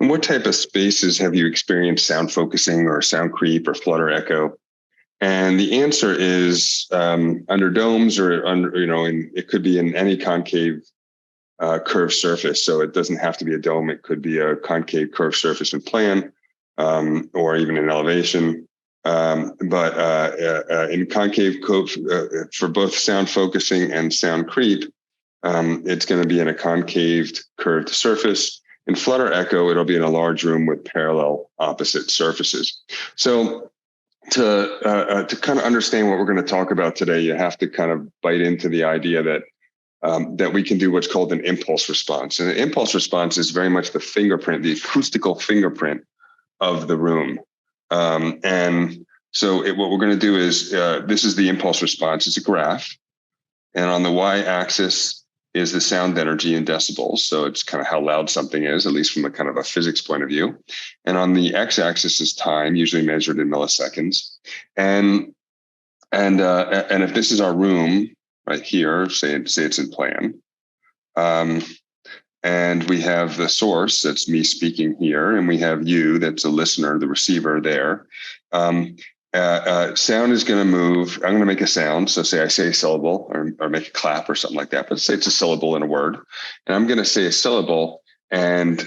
And what type of spaces have you experienced sound focusing or sound creep or flutter echo? And the answer is under domes or under, it could be in any concave curved surface. So it doesn't have to be a dome. It could be a concave curved surface in plan or even in elevation. But in concave for both sound focusing and sound creep, it's going to be in a concaved curved surface. In flutter echo, it'll be in a large room with parallel opposite surfaces. So to kind of understand what we're going to talk about today, you have to kind of bite into the idea that that we can do what's called an impulse response. And an impulse response is very much the fingerprint, the acoustical fingerprint of the room. And so what we're going to do is, this is the impulse response. It's a graph. And on the y-axis is the sound energy in decibels. So it's kind of how loud something is, at least from a kind of a physics point of view. And on the x-axis is time, usually measured in milliseconds. And if this is our room right here, say it's in plan, and we have the source, that's me speaking here, and we have you, that's a listener, the receiver there. Sound is going to move. I'm going to make a sound. So say I say a syllable or make a clap or something like that, but say it's a syllable in a word. And I'm going to say a syllable and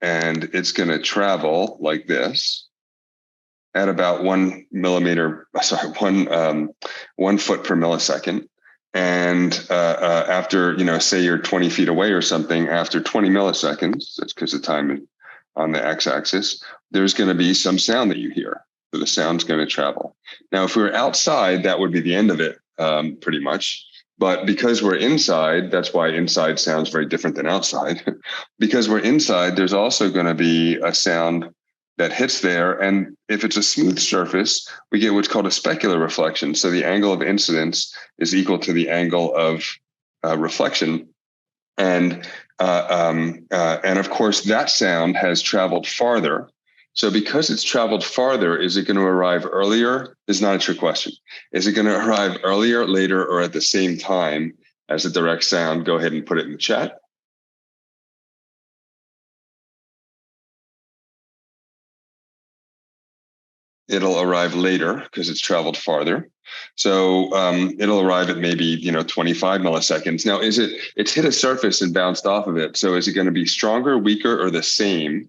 it's going to travel like this at about 1 foot per millisecond. And after, say you're 20 feet away or something, after 20 milliseconds, that's because the time on the x-axis, there's going to be some sound that you hear. So the sound's going to travel. Now, if we were outside, that would be the end of it, pretty much. But because we're inside, that's why inside sounds very different than outside. Because we're inside, there's also going to be a sound that hits there. And if it's a smooth surface, we get what's called a specular reflection. So the angle of incidence is equal to the angle of reflection. And of course, that sound has traveled farther. So because it's traveled farther, is it going to arrive earlier? Is not a trick question. Is it going to arrive earlier, later, or at the same time as the direct sound? Go ahead and put it in the chat. It'll arrive later because it's traveled farther. So it'll arrive at maybe 25 milliseconds. Now, it's hit a surface and bounced off of it. So is it going to be stronger, weaker, or the same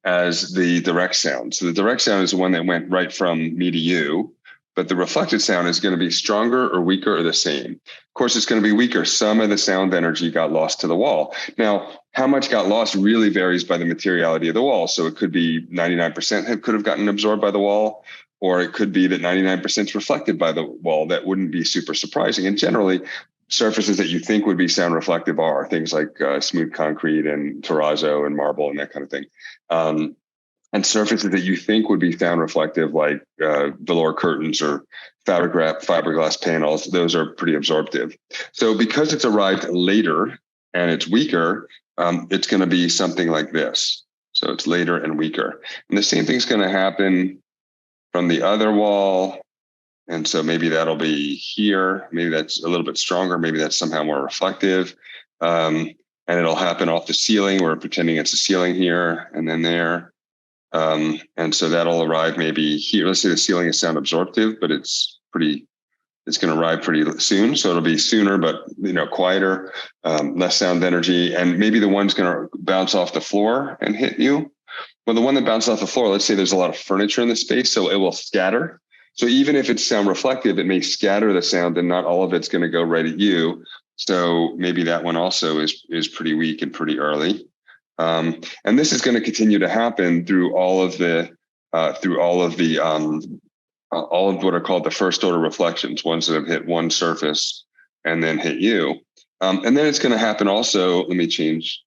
as the direct sound? So the direct sound is the one that went right from me to you, but the reflected sound is going to be stronger or weaker or the same. Of course, it's going to be weaker. Some of the sound energy got lost to the wall. Now, how much got lost really varies by the materiality of the wall. So it could be 99% could have gotten absorbed by the wall, or it could be that 99% is reflected by the wall. That wouldn't be super surprising. And generally, surfaces that you think would be sound reflective are things like smooth concrete and terrazzo and marble and that kind of thing. And surfaces that you think would be sound reflective, like velour curtains or fiberglass panels, those are pretty absorptive. So because it's arrived later and it's weaker, it's going to be something like this. So it's later and weaker. And the same thing's going to happen from the other wall. And so maybe that'll be here. Maybe that's a little bit stronger. Maybe that's somehow more reflective. And it'll happen off the ceiling. We're pretending it's a ceiling here and then there. And so that'll arrive maybe here. Let's say the ceiling is sound absorptive, but it's going to arrive pretty soon. So it'll be sooner, but quieter, less sound energy. And maybe the one's going to bounce off the floor and hit you. Well, the one that bounced off the floor, let's say there's a lot of furniture in the space, so it will scatter. So even if it's sound reflective, it may scatter the sound and not all of it's going to go right at you. So maybe that one also is pretty weak and pretty early. And this is going to continue to happen through all of what are called the first order reflections, ones that have hit one surface and then hit you. And then it's going to happen also, let me change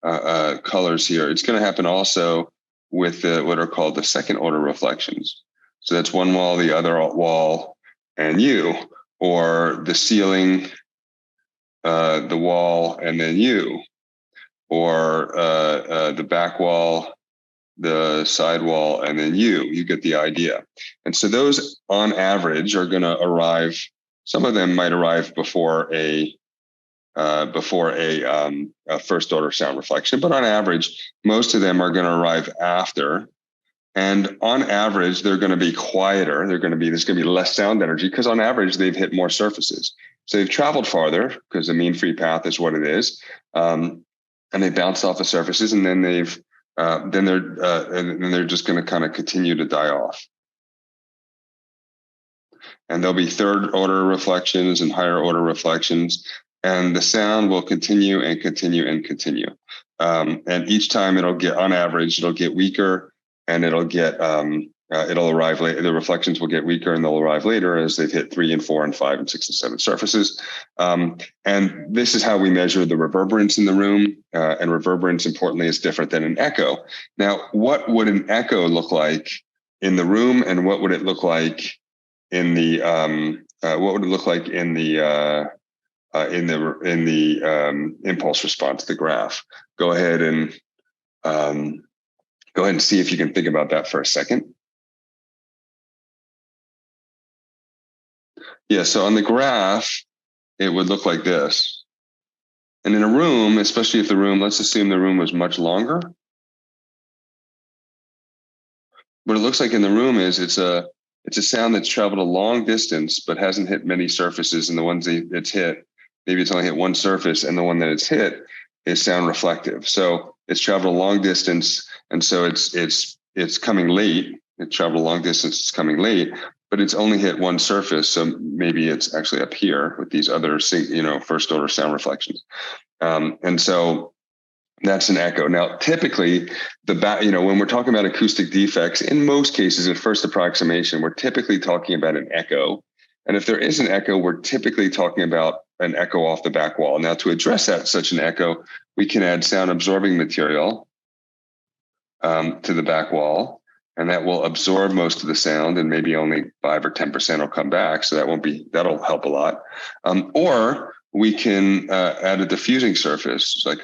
colors here. It's going to happen also with what are called the second order reflections. So that's one wall, the other wall, and you, or the ceiling, the wall, and then you, or the back wall, the side wall, and then you get the idea. And so those on average are going to arrive. Some of them might arrive before a before a first order sound reflection. But on average, most of them are going to arrive after. And on average, they're going to be quieter. There's going to be less sound energy because on average, they've hit more surfaces. So they've traveled farther because the mean free path is what it is. And they bounce off of surfaces, and then they're just going to kind of continue to die off. And there'll be third order reflections and higher order reflections, and the sound will continue and continue and continue. And each time on average, it'll get weaker, and it'll arrive later. The reflections will get weaker, and they'll arrive later as they've hit 3 and 4 and 5 and 6 and 7 surfaces. And this is how we measure the reverberance in the room. And reverberance, importantly, is different than an echo. Now, what would an echo look like in the room, and what would it look like in the impulse response, the graph? Go ahead and see if you can think about that for a second. Yeah, so on the graph, it would look like this. And in a room, especially if let's assume the room was much longer. What it looks like in the room is it's a sound that's traveled a long distance but hasn't hit many surfaces, and the ones it's hit, maybe it's only hit one surface, and the one that it's hit is sound reflective. So it's traveled a long distance, and so it's coming late. It traveled a long distance, it's coming late, but it's only hit one surface. So maybe it's actually up here with these other first order sound reflections. And so that's an echo. Now, typically, when we're talking about acoustic defects, in most cases, at first approximation, we're typically talking about an echo. And if there is an echo, we're typically talking about an echo off the back wall. Now, to address such an echo, we can add sound absorbing material to the back wall, and that will absorb most of the sound, and maybe only 5 or 10% will come back. So that'll help a lot. Or we can add a diffusing surface, like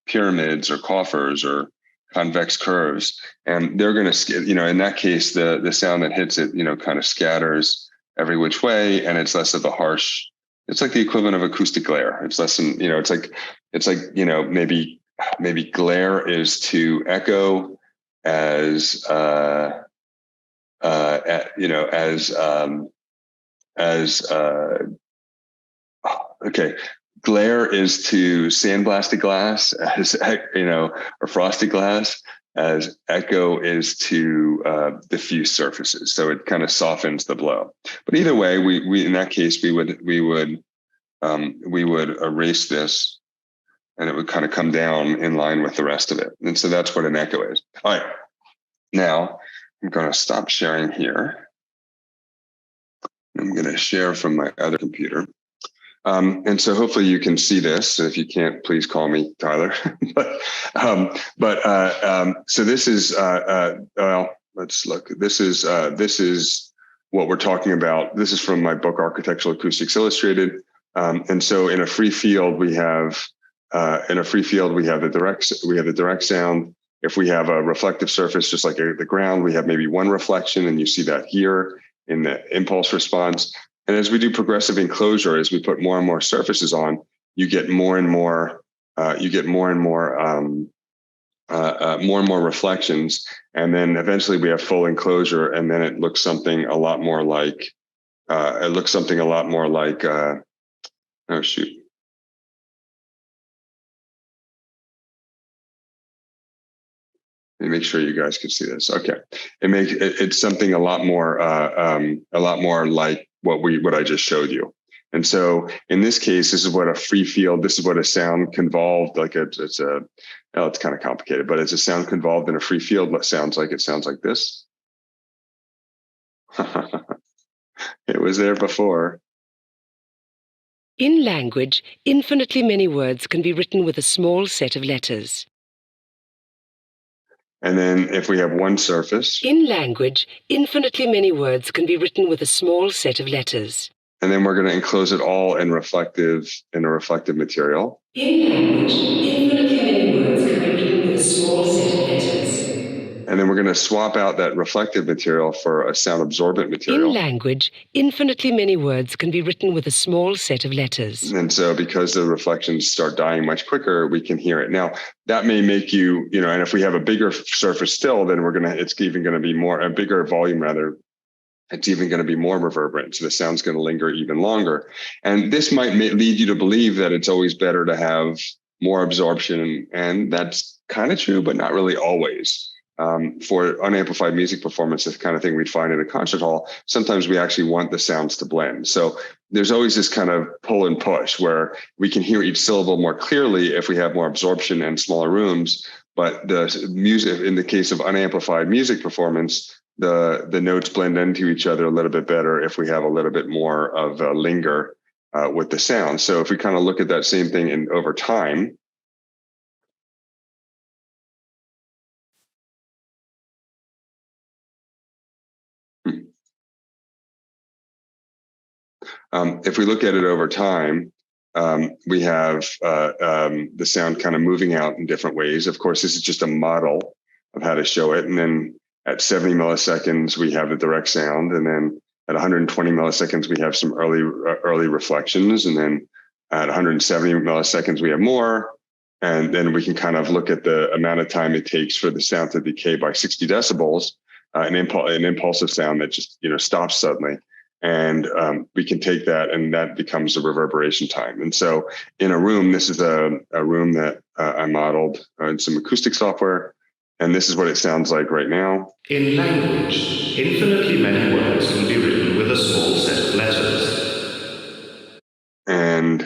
pyramids or coffers or convex curves, and they're going to, in that case, the sound that hits it, kind of scatters every which way, and it's less of a harsh. It's like the equivalent of acoustic glare. It's less than, it's like maybe glare is to echo as glare is to sandblasted glass, as or frosted glass, as echo is to diffuse surfaces. So it kind of softens the blow. But either way, we in that case we would erase this, and it would kind of come down in line with the rest of it. And so that's what an echo is. All right. Now I'm going to stop sharing here. I'm going to share from my other computer. And so hopefully you can see this. If you can't, please call me Tyler. So this is, let's look. This is what we're talking about. This is from my book, Architectural Acoustics Illustrated. And so in a free field, we have the direct sound. If we have a reflective surface, just like the ground, we have maybe one reflection, and you see that here in the impulse response. And as we do progressive enclosure, as we put more and more surfaces on, you get more and more reflections, and then eventually we have full enclosure, and then it looks something a lot more like oh shoot. Let me make sure you guys can see this. Okay, it's something a lot more like what I just showed you. And so in this case, this is what a free field. This is what a sound convolved, like it's kind of complicated, but it's a sound convolved in a free field. What sounds like? It sounds like this. It was there before. In language, infinitely many words can be written with a small set of letters. And then if we have one surface. In language, infinitely many words can be written with a small set of letters. And then we're going to enclose it all in a reflective material. In language, infinitely many words can be written with a small set of letters. And then we're going to swap out that reflective material for a sound absorbent material. In language, infinitely many words can be written with a small set of letters. And so because the reflections start dying much quicker, we can hear it. Now, that may make you, and if we have a bigger surface still, then it's even going to be a bigger volume rather. It's even going to be more reverberant. So the sound's going to linger even longer. And this might lead you to believe that it's always better to have more absorption. And that's kind of true, but not really always. For unamplified music performance, the kind of thing we'd find in a concert hall, sometimes we actually want the sounds to blend. So there's always this kind of pull and push where we can hear each syllable more clearly if we have more absorption and smaller rooms. But the music, in the case of unamplified music performance, the notes blend into each other a little bit better if we have a little bit more of a linger with the sound. So if we kind of look at that same thing over time, if we look at it over time, we have the sound kind of moving out in different ways. Of course, this is just a model of how to show it. And then at 70 milliseconds, we have the direct sound. And then at 120 milliseconds, we have some early reflections. And then at 170 milliseconds, we have more. And then we can kind of look at the amount of time it takes for the sound to decay by 60 decibels, an impulsive sound that just stops suddenly. And we can take that, and that becomes a reverberation time. And so in a room, this is a room that I modeled in some acoustic software. And this is what it sounds like right now. In language, infinitely many words can be written with a small set of letters. And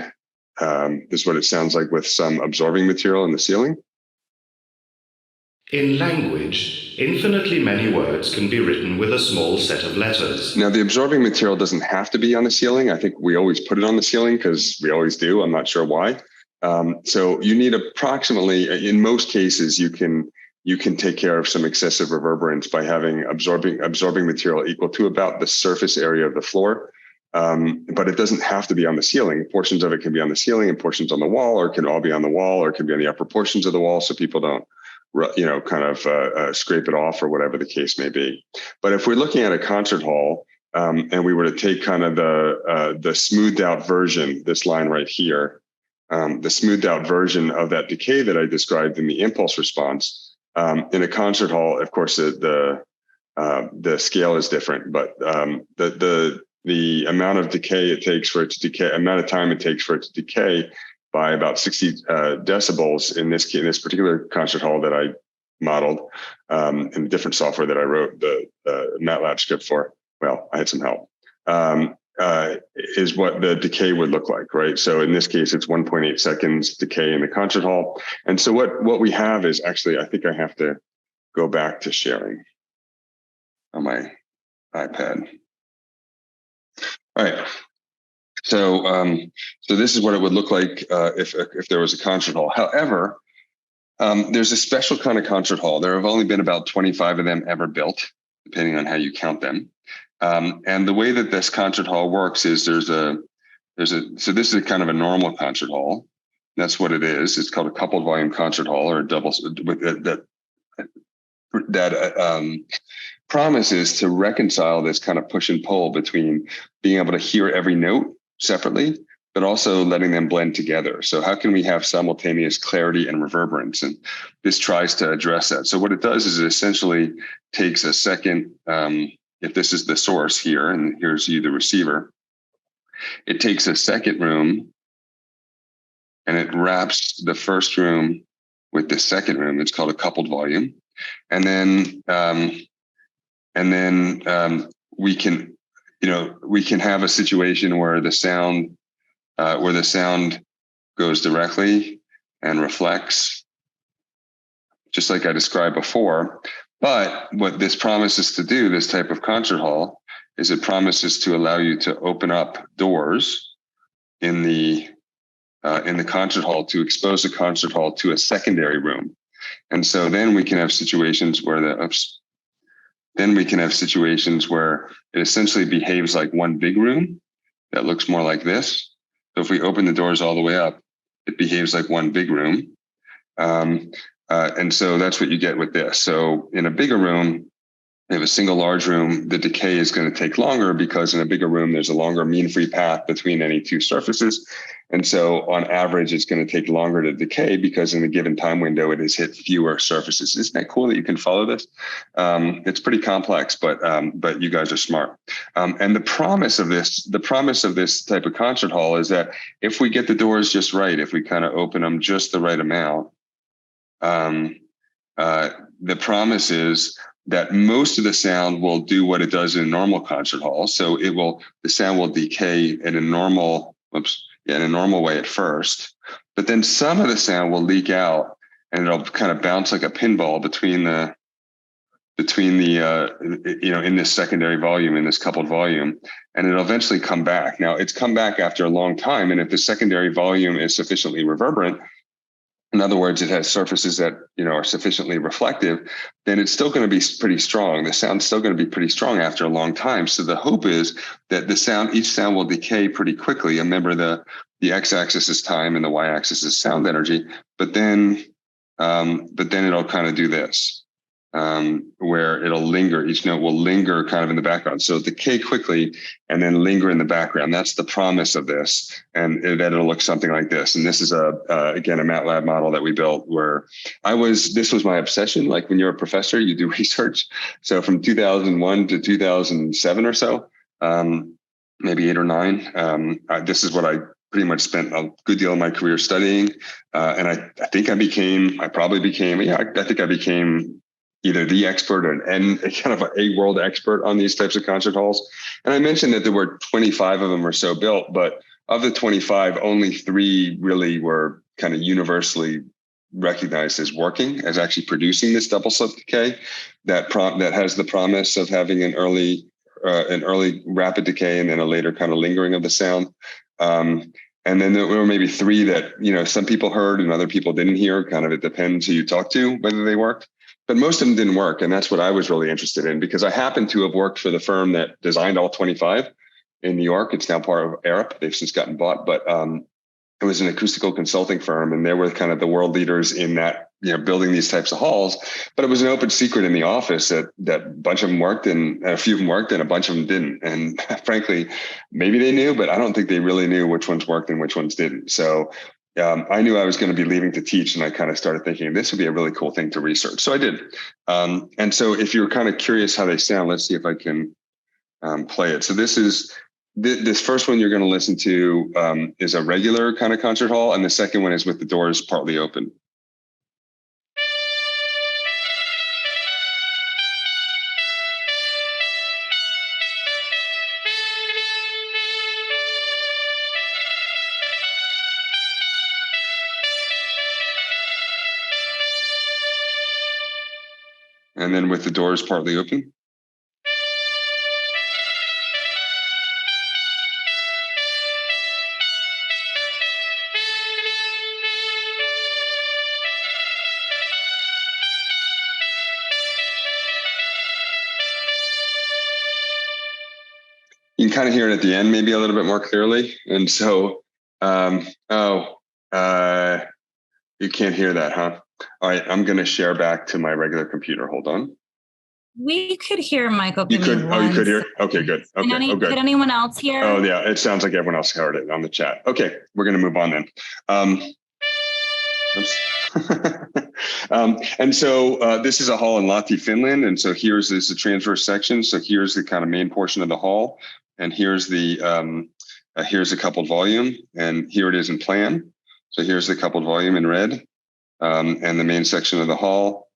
this is what it sounds like with some absorbing material in the ceiling. In language, infinitely many words can be written with a small set of letters. Now, the absorbing material doesn't have to be on the ceiling. I think we always put it on the ceiling because we always do. I'm not sure why. So you need approximately, in most cases, you can take care of some excessive reverberance by having absorbing material equal to about the surface area of the floor. But it doesn't have to be on the ceiling. Portions of it can be on the ceiling and portions on the wall, or it can all be on the wall, or it can be on the upper portions of the wall so people don't scrape it off or whatever the case may be. But if we're looking at a concert hall and we were to take kind of the smoothed out version, this line right here, the smoothed out version of that decay that I described in the impulse response, in a concert hall, of course, the scale is different, but the amount of decay it takes for it to decay, amount of time it takes for it to decay by about 60 decibels in this particular concert hall that I modeled in a different software that I wrote the MATLAB script for. Well, I had some help. Is what the decay would look like, right? So in this case, it's 1.8 seconds decay in the concert hall. And so what we have is actually, I think I have to go back to sharing on my iPad. All right. So this is what it would look like if there was a concert hall. However, there's a special kind of concert hall. There have only been about 25 of them ever built, depending on how you count them. And the way that this concert hall works is so this is a kind of a normal concert hall. That's what it is. It's called a coupled volume concert hall, or a double with that promises to reconcile this kind of push and pull between being able to hear every note separately, but also letting them blend together. So how can we have simultaneous clarity and reverberance? And this tries to address that. So what it does is it essentially takes a second, if this is the source here, and here's you, the receiver, it takes a second room and it wraps the first room with the second room. It's called a coupled volume. And then we can have a situation where the sound goes directly and reflects, just like I described before. But what this promises to do, this type of concert hall, is it promises to allow you to open up doors in the concert hall to expose the concert hall to a secondary room. And so then we can have situations where it essentially behaves like one big room that looks more like this. So if we open the doors all the way up, it behaves like one big room. And so that's what you get with this. So in a bigger room, you have a single large room, the decay is going to take longer because in a bigger room, there's a longer mean-free path between any two surfaces. And so on average, it's going to take longer to decay because in a given time window, it has hit fewer surfaces. Isn't that cool that you can follow this? It's pretty complex, but you guys are smart. And the promise of this type of concert hall is that if we get the doors just right, if we kind of open them just the right amount, the promise is that most of the sound will do what it does in a normal concert hall. So the sound will decay in a normal way at first, but then some of the sound will leak out and it'll kind of bounce like a pinball between the in this secondary volume, in this coupled volume, and it'll eventually come back. Now it's come back after a long time. And if the secondary volume is sufficiently reverberant, in other words, it has surfaces that are sufficiently reflective, then it's still going to be pretty strong. The sound's still going to be pretty strong after a long time. So the hope is that each sound will decay pretty quickly. Remember, the x-axis is time and the y-axis is sound energy. But then it'll kind of do this, where it'll linger. Each note will linger kind of in the background. So decay quickly and then linger in the background. That's the promise of this. And that it'll look something like this. And this is again, a MATLAB model that we built where this was my obsession. Like when you're a professor, you do research. So from 2001 to 2007 or so, maybe 8 or 9, this is what I pretty much spent a good deal of my career studying. And I think I became either the expert and kind of a world expert on these types of concert halls. And I mentioned that there were 25 of them or so built, but of the 25, only 3 really were kind of universally recognized as working, as actually producing this double slip decay that has the promise of having an early rapid decay and then a later kind of lingering of the sound. And then there were maybe 3 that, some people heard and other people didn't hear. Kind of, it depends who you talk to, whether they worked. But most of them didn't work. And that's what I was really interested in, because I happened to have worked for the firm that designed all 25 in New York. It's now part of Arup. They've since gotten bought, but it was an acoustical consulting firm. And they were kind of the world leaders in that, building these types of halls. But it was an open secret in the office that a bunch of them worked and a few of them worked and a bunch of them didn't. And frankly, maybe they knew, but I don't think they really knew which ones worked and which ones didn't. So I knew I was going to be leaving to teach, and I kind of started thinking this would be a really cool thing to research. So I did. And so if you're kind of curious how they sound, let's see if I can play it. So this first one you're going to listen to is a regular kind of concert hall, and the second one is with the doors partly open. And then with the doors partly open. You can kind of hear it at the end, maybe a little bit more clearly. And so, you can't hear that, huh? All right, I'm going to share back to my regular computer. Hold on. We could hear Michael. You could. You could hear. Okay, good. Okay. Could anyone else hear? Oh, yeah. It sounds like everyone else heard it on the chat. Okay, we're going to move on then. And so this is a hall in Lahti, Finland. And so here's a transverse section. So here's the kind of main portion of the hall, and here's the coupled volume, and here it is in plan. So here's the coupled volume in red, and the main section of the hall.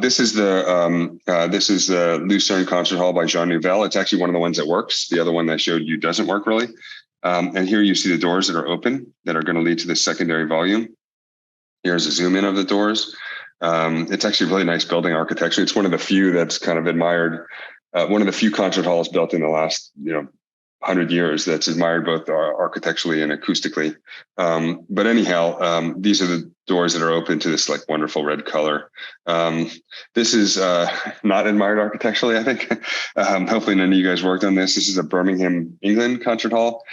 This is the Lucerne Concert Hall by Jean Nouvel. It's actually one of the ones that works. The other one that I showed you doesn't work really. And here you see the doors that are open that are going to lead to the secondary volume. Here's a zoom in of the doors. It's actually a really nice building architecture. It's one of the few that's kind of admired. One of the few concert halls built in the last 100 years that's admired both architecturally and acoustically. But anyhow, these are the doors that are open to this like wonderful red color. This is not admired architecturally, I think. Hopefully none of you guys worked on this. This is a Birmingham, England concert hall.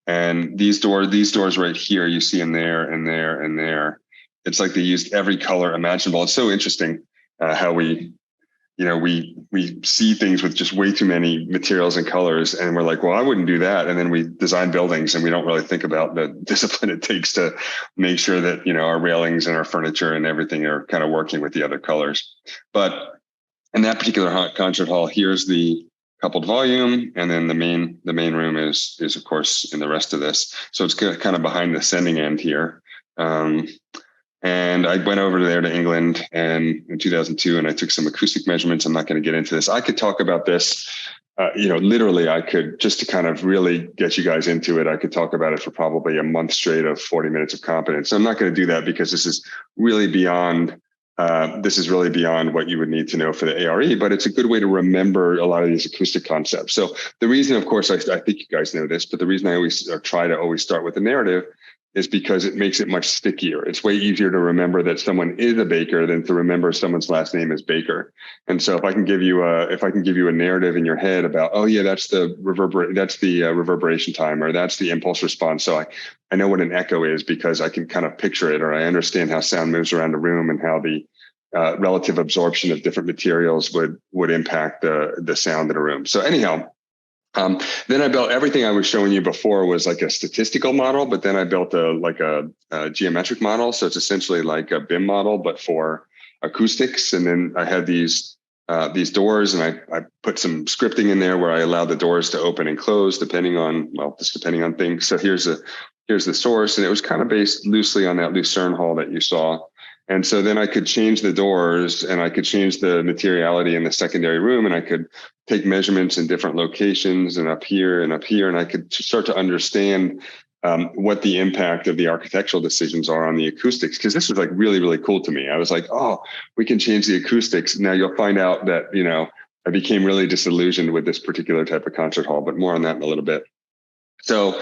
And these doors right here, you see them there and there and there. it's like they used every color imaginable. It's so interesting how we see things with just way too many materials and colors, and we're like, well, I wouldn't do that. And then we design buildings and we don't really think about the discipline it takes to make sure that, our railings and our furniture and everything are kind of working with the other colors. But in that particular concert hall, here's the coupled volume, and then the main room is of course in the rest of this. So it's kind of behind the sending end here. And I went over there to England in 2002, and I took some acoustic measurements. I'm not going to get into this. I could talk about this, literally I could, just to kind of really get you guys into it, I could talk about it for probably a month straight of 40 minutes of competence. I'm not going to do that because this is really beyond what you would need to know for the ARE, but it's a good way to remember a lot of these acoustic concepts. So the reason, of course, I think you guys know this, but the reason I always try to always start with the narrative is because it makes it much stickier. It's way easier to remember that someone is a baker than to remember someone's last name is Baker. And so if I can give you a narrative in your head about, oh yeah, that's the reverberation time, or that's the impulse response. So I know what an echo is because I can kind of picture it, or I understand how sound moves around the room and how the relative absorption of different materials would impact the sound in a room. So anyhow, then I built everything I was showing you before was like a statistical model, but then I built a geometric model. So it's essentially like a BIM model, but for acoustics. And then I had these doors, and I put some scripting in there where I allowed the doors to open and close depending on things. So here's the source, and it was kind of based loosely on that Lucerne hall that you saw. And so then I could change the doors, and I could change the materiality in the secondary room, and I could take measurements in different locations and up here, and I could start to understand what the impact of the architectural decisions are on the acoustics. Because this was like really, really cool to me. I was like, oh, we can change the acoustics. Now you'll find out that, I became really disillusioned with this particular type of concert hall, but more on that in a little bit. So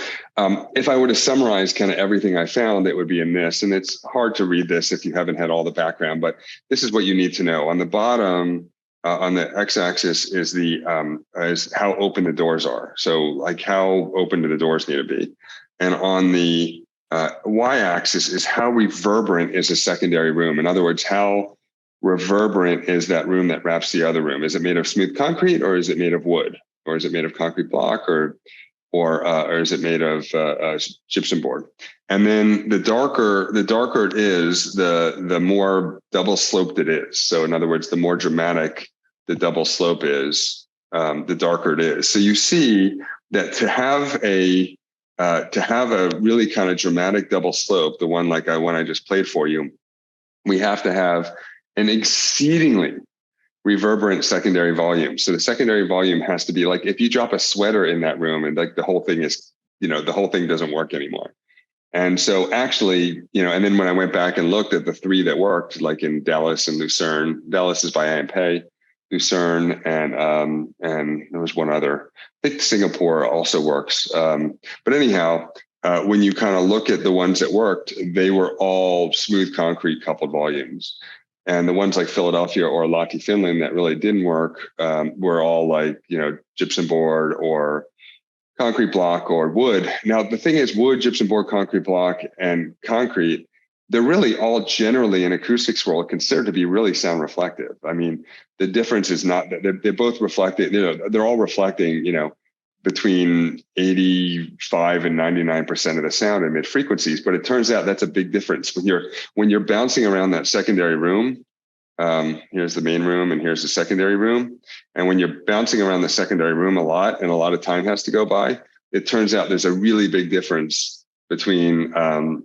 if I were to summarize kind of everything I found, it would be in this. And it's hard to read this if you haven't had all the background, but this is what you need to know. On the bottom, on the x-axis is is how open the doors are. So like how open do the doors need to be? And on the y-axis is how reverberant is a secondary room. In other words, how reverberant is that room that wraps the other room? Is it made of smooth concrete, or is it made of wood? Or is it made of concrete block, or is it made of gypsum board? And then the darker it is, the more double sloped it is. So in other words, the more dramatic the double slope is, the darker it is. So you see that to have a really kind of dramatic double slope, the one like I just played for you, we have to have an exceedingly reverberant secondary volume. So the secondary volume has to be like, if you drop a sweater in that room and like the whole thing doesn't work anymore. And so actually, and then when I went back and looked at the three that worked, like in Dallas and Lucerne, Dallas is by AMP, Lucerne, and there was one other. I think Singapore also works. But anyhow, when you kind of look at the ones that worked, they were all smooth concrete coupled volumes. And the ones like Philadelphia or Lahti, Finland, that really didn't work were all like, gypsum board or concrete block or wood. Now, the thing is, wood, gypsum board, concrete block, and concrete, they're really all generally in acoustics world considered to be really sound reflective. I mean, the difference is not that they're both reflecting, they're all reflecting, between 85 and 99% of the sound in mid frequencies. But it turns out that's a big difference when you're bouncing around that secondary room. Here's the main room and here's the secondary room. And when you're bouncing around the secondary room a lot and a lot of time has to go by, it turns out there's a really big difference between a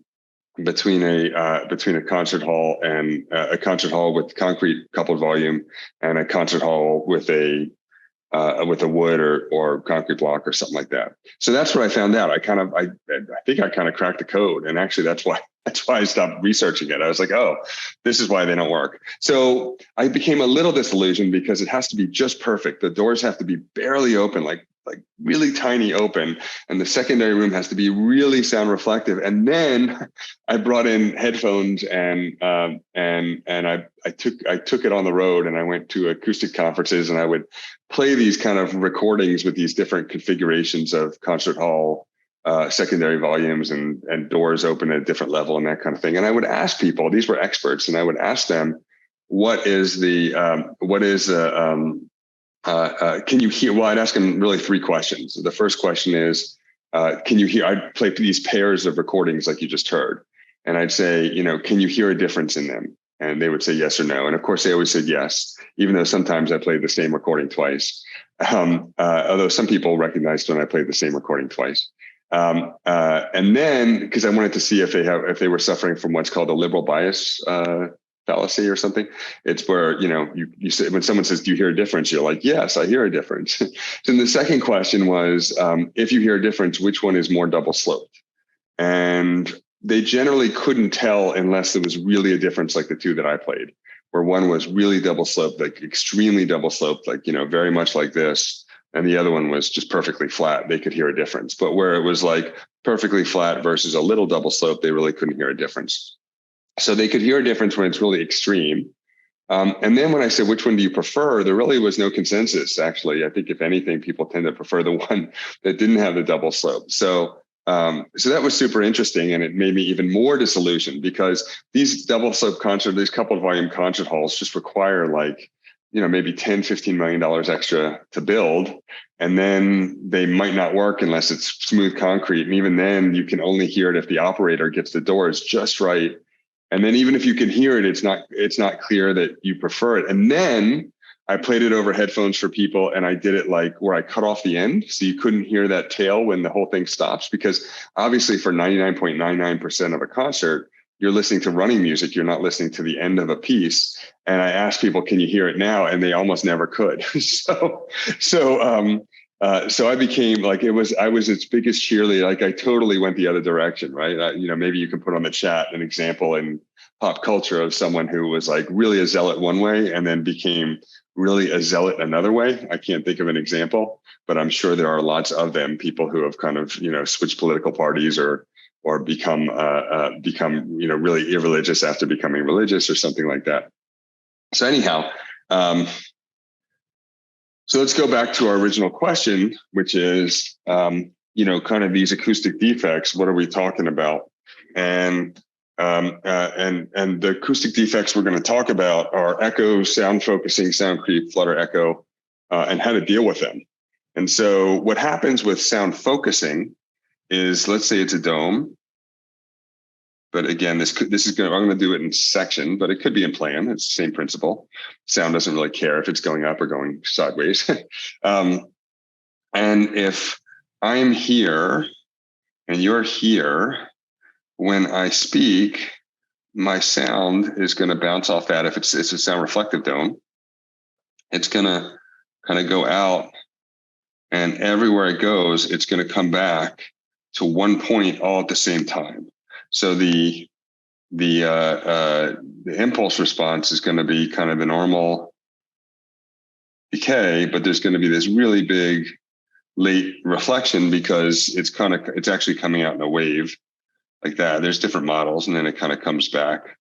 concert hall and a concert hall with concrete coupled volume and a concert hall with a wood or concrete block or something like that. So that's what I found out. I think I kind of cracked the code, and actually that's why I stopped researching it. I was like, oh, this is why they don't work. So I became a little disillusioned because it has to be just perfect. The doors have to be barely open, like really tiny open, and the secondary room has to be really sound reflective. And then I brought in headphones and I took it on the road, and I went to acoustic conferences, and I would play these kind of recordings with these different configurations of concert hall secondary volumes and doors open at a different level and that kind of thing. And I would ask people, these were experts, and I would ask them, can you hear? Well, I'd ask them really three questions. The first question is, can you hear? I'd play these pairs of recordings like you just heard. And I'd say, can you hear a difference in them? And they would say yes or no. And of course, they always said yes, even though sometimes I played the same recording twice. Although some people recognized when I played the same recording twice. And then, because I wanted to see if they were suffering from what's called a liberal bias fallacy or something. It's where, you say, when someone says, do you hear a difference? You're like, yes, I hear a difference. So the second question was, if you hear a difference, which one is more double sloped? And they generally couldn't tell unless there was really a difference, like the two that I played, where one was really double sloped, like extremely double sloped, like, very much like this. And the other one was just perfectly flat. They could hear a difference. But where it was like perfectly flat versus a little double slope, they really couldn't hear a difference. So they could hear a difference when it's really extreme. And then when I said, which one do you prefer? There really was no consensus, actually. I think if anything, people tend to prefer the one that didn't have the double slope. So that was super interesting. And it made me even more disillusioned, because these double slope concert, these coupled volume concert halls just require like, maybe $10-15 million extra to build. And then they might not work unless it's smooth concrete. And even then you can only hear it if the operator gets the doors just right. And then even if you can hear it, it's not clear that you prefer it. And then I played it over headphones for people, and I did it like where I cut off the end, so you couldn't hear that tail when the whole thing stops, because obviously for 99.99% of a concert, you're listening to running music. You're not listening to the end of a piece. And I asked people, can you hear it now? And they almost never could. So I became like, I was its biggest cheerleader. Like I totally went the other direction, right? Maybe you can put on the chat an example in pop culture of someone who was like really a zealot one way and then became really a zealot another way. I can't think of an example, but I'm sure there are lots of them, people who have kind of, switched political parties or become really irreligious after becoming religious or something like that. So anyhow, so let's go back to our original question, which is, kind of these acoustic defects. What are we talking about? And the acoustic defects we're going to talk about are echo, sound focusing, sound creep, flutter echo, and how to deal with them. And so what happens with sound focusing is, let's say it's a dome. But again, I'm going to do it in section, but it could be in plan. It's the same principle. Sound doesn't really care if it's going up or going sideways. And if I'm here and you're here, when I speak, my sound is going to bounce off that. If it's a sound reflective dome, it's going to kind of go out, and everywhere it goes, it's going to come back to one point all at the same time. So the impulse response is going to be kind of the normal decay, but there's going to be this really big late reflection because it's actually coming out in a wave like that. There's different models, and then it kind of comes back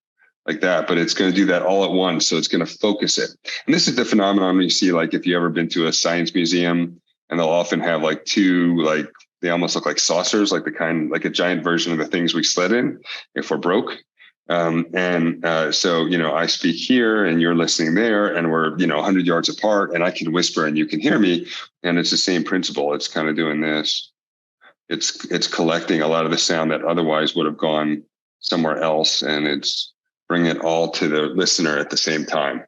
like that, but it's going to do that all at once. So it's going to focus it. And this is the phenomenon you see, like if you ever been to a science museum, and they'll often have like two, like they almost look like saucers, like like a giant version of the things we slid in if we're broke. So, I speak here and you're listening there, and we're, 100 yards apart, and I can whisper and you can hear me. And it's the same principle. It's kind of doing this. It's collecting a lot of the sound that otherwise would have gone somewhere else, and it's bringing it all to the listener at the same time.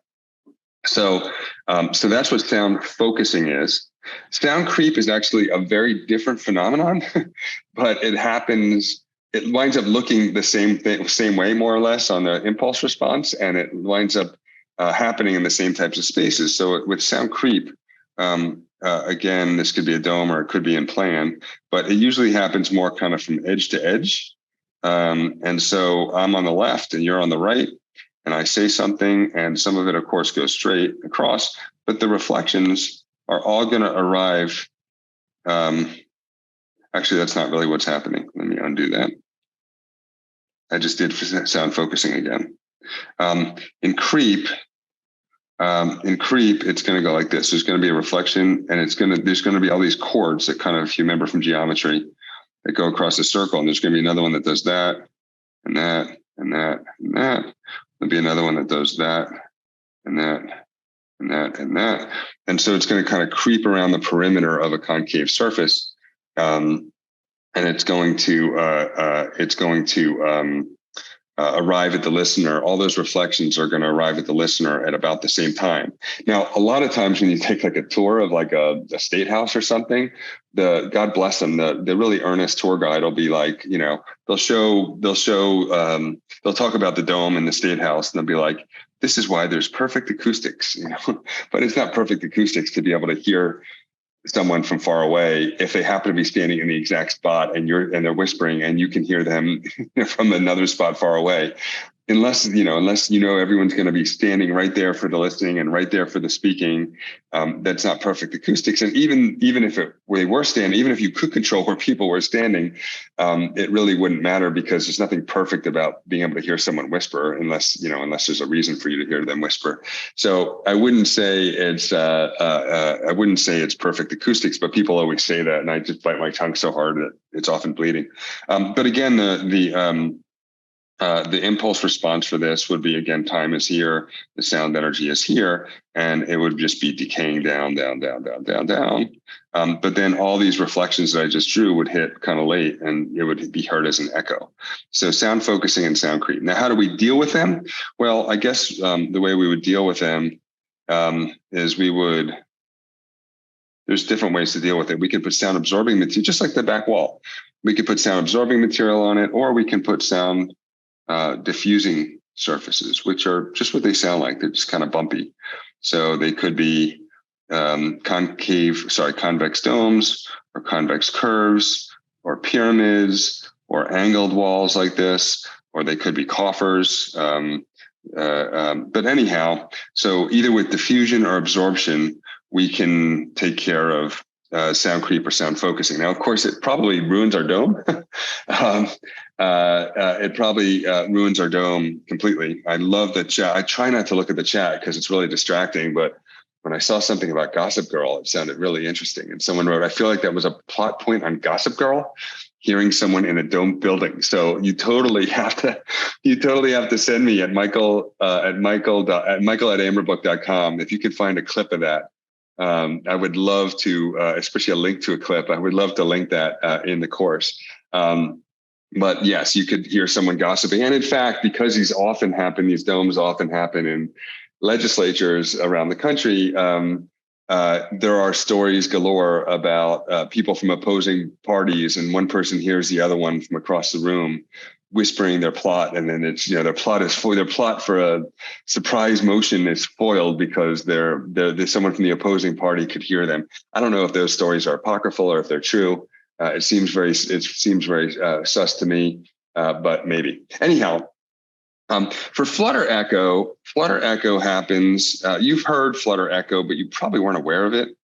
So that's what sound focusing is. Sound creep is actually a very different phenomenon, but it winds up looking the same way, more or less, on the impulse response, and it winds up happening in the same types of spaces. So with sound creep, again, this could be a dome or it could be in plan, but it usually happens more kind of from edge to edge. And so I'm on the left and you're on the right, and I say something, and some of it, of course, goes straight across, but the reflections are all going to arrive. Actually, that's not really what's happening. Let me undo that. I just did sound focusing again. In creep, it's going to go like this. There's going to be a reflection, and there's going to be all these chords that kind of, if you remember from geometry, that go across the circle. And there's going to be another one that does that and that and that and that. There'll be another one that does that and that and that and that. And so it's going to kind of creep around the perimeter of a concave surface. And it's going to arrive at the listener. All those reflections are going to arrive at the listener at about the same time. Now, a lot of times when you take like a tour of like a state house or something, God bless them, the really earnest tour guide will be like, you know, they'll talk about the dome and the state house, and they'll be like, this is why there's perfect acoustics, you know, but it's not perfect acoustics to be able to hear someone from far away if they happen to be standing in the exact spot and they're whispering and you can hear them from another spot far away. Unless you know everyone's going to be standing right there for the listening and right there for the speaking, that's not perfect acoustics. And even if they were standing, even if you could control where people were standing, it really wouldn't matter, because there's nothing perfect about being able to hear someone whisper unless there's a reason for you to hear them whisper. So I wouldn't say it's perfect acoustics, but people always say that, and I just bite my tongue so hard that it's often bleeding. But again, the impulse response for this would be, again, time is here, the sound energy is here, and it would just be decaying down, down, down, down, down, down. But then all these reflections that I just drew would hit kind of late, and it would be heard as an echo. So sound focusing and sound creep. Now, how do we deal with them? Well, I guess the way we would deal with them is there's different ways to deal with it. We can put sound absorbing material, just like the back wall. We could put sound absorbing material on it, or we can put sound diffusing surfaces, which are just what they sound like. They're just kind of bumpy. So they could be convex domes, or convex curves, or pyramids, or angled walls like this, or they could be coffers. But anyhow, so either with diffusion or absorption, we can take care of sound creep or sound focusing. Now, of course, it probably ruins our dome. It probably ruins our dome completely. I love the chat. I try not to look at the chat because it's really distracting, but when I saw something about Gossip Girl, it sounded really interesting. And someone wrote, I feel like that was a plot point on Gossip Girl, hearing someone in a dome building. So you totally have to send me at michael@amberbook.com if you could find a clip of that. I would love to, especially a link to a clip. I would love to link that in the course. But yes, you could hear someone gossiping. And in fact, because these domes often happen in legislatures around the country, there are stories galore about people from opposing parties, and one person hears the other one from across the room whispering their plot, and then it's their plot for a surprise motion is foiled because there's someone from the opposing party could hear them. I don't know if those stories are apocryphal or if they're true. It seems very sus to me, but maybe. Anyhow, for flutter echo happens. You've heard flutter echo, but you probably weren't aware of it.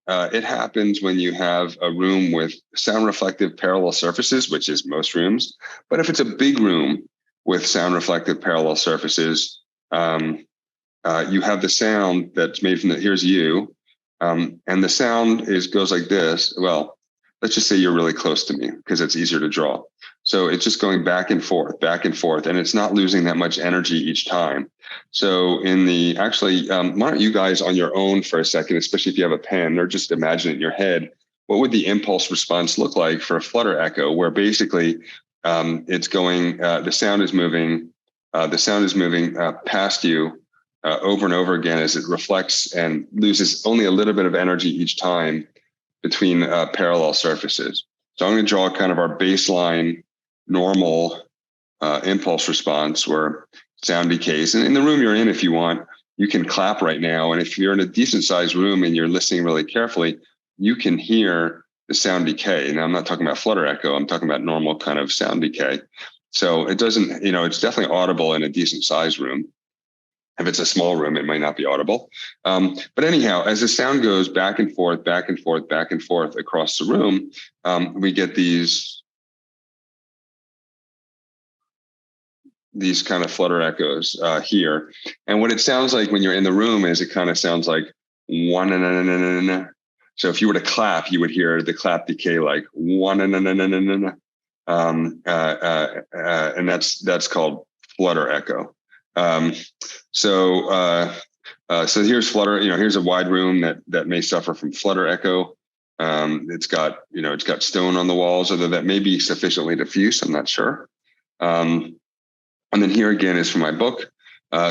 It happens when you have a room with sound reflective parallel surfaces, which is most rooms. But if it's a big room with sound reflective parallel surfaces, you have the sound that's made from here's you. And the sound goes like this. Well, let's just say you're really close to me because it's easier to draw. So it's just going back and forth, and it's not losing that much energy each time. So why don't you guys on your own for a second, especially if you have a pen, or just imagine it in your head, what would the impulse response look like for a flutter echo, where basically it's going, the sound is moving past you over and over again as it reflects and loses only a little bit of energy each time between parallel surfaces. So I'm going to draw kind of our baseline normal impulse response where sound decays. And in the room you're in, if you want, you can clap right now. And if you're in a decent sized room and you're listening really carefully, you can hear the sound decay. Now, I'm not talking about flutter echo. I'm talking about normal kind of sound decay. So it doesn't, it's definitely audible in a decent sized room. If it's a small room, it might not be audible. But anyhow, as the sound goes back and forth, back and forth, back and forth across the room, we get these kind of flutter echoes here. And what it sounds like when you're in the room is it kind of sounds like one, So if you were to clap, you would hear the clap decay like one and that's called flutter echo. So here's flutter. Here's a wide room that may suffer from flutter echo. It's got stone on the walls, although that may be sufficiently diffuse. I'm not sure. And then here again is from my book.